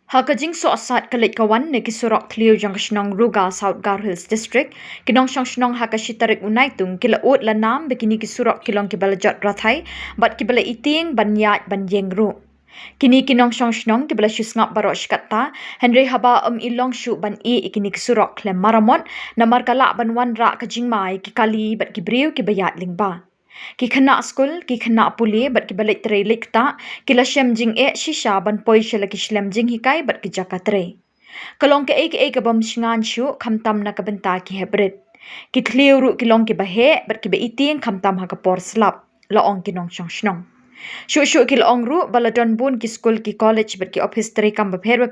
Hakajing so asat kalit kawan ne Surok Tliu jang Shnong Ruga South Garo Hills District Nongshong Shnong hakashitarik unaitung kila ut lanam begini Surok kilong kibalajot Rathai bat kibala iting banyat banyeng ru. Kini Nongshong Shnong kibala shusngap barok shikatta Henry haba ilong shu ban ikini Surok klem maramot namar kala ban wan ra kajing mai kikali bat kibriu kibayat lingba. Ki khana school ki khana puli bat ki balik tre likta kila shem jing shisha ban poi shela ki shlem jing hikai bat ki jakatre kalong ke ek bam shingan shu khamtam na kabenta ki hebret ki thliu ru kilong ki bahe bat ki be iting khamtam ha ka por slap laong ki Nongshong Shnong shu ki laong ru baladon bun ki school ki college bat ki office tre kam ba pher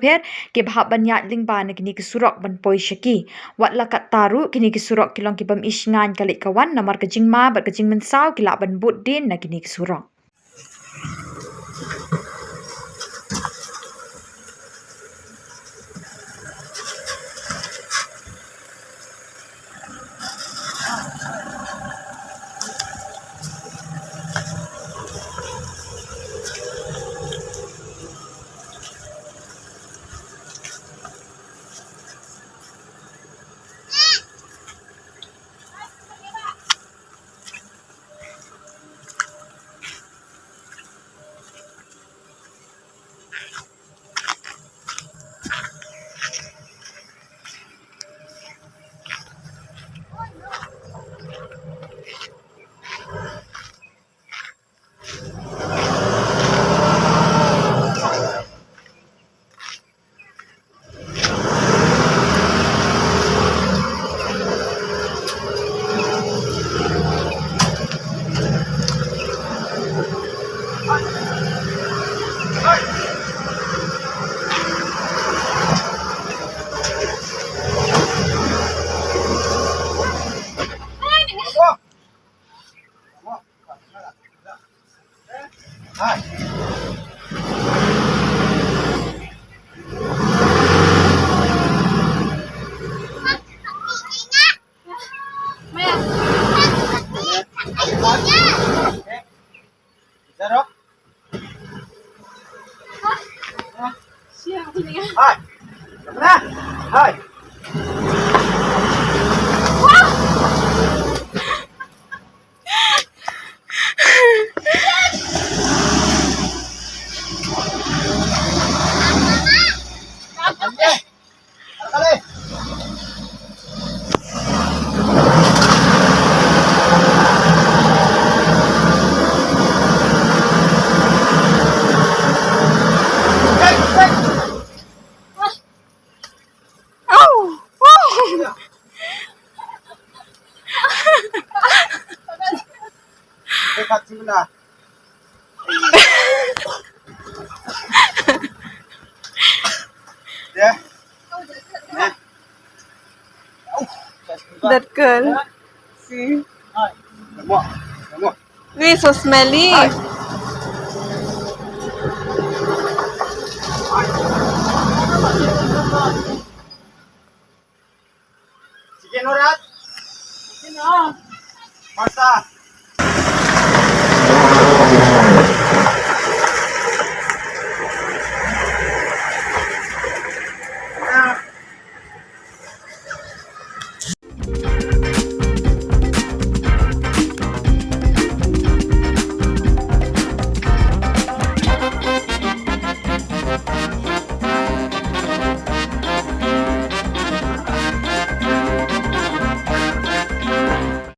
ki bha banyat ling ba na ki Surok ban poi shaki wat lakat taru kini ki Surok kilong ki bam isngan kalik kawan namar ka jingma bat ka jingmen saw ki la ban but din na kini ki Surok. Hai. Mana? Hai. Dekat sebelah. Ya. That girl. See? Semua. Wait, so smelly. Sige, Norat. Sige na. Marta.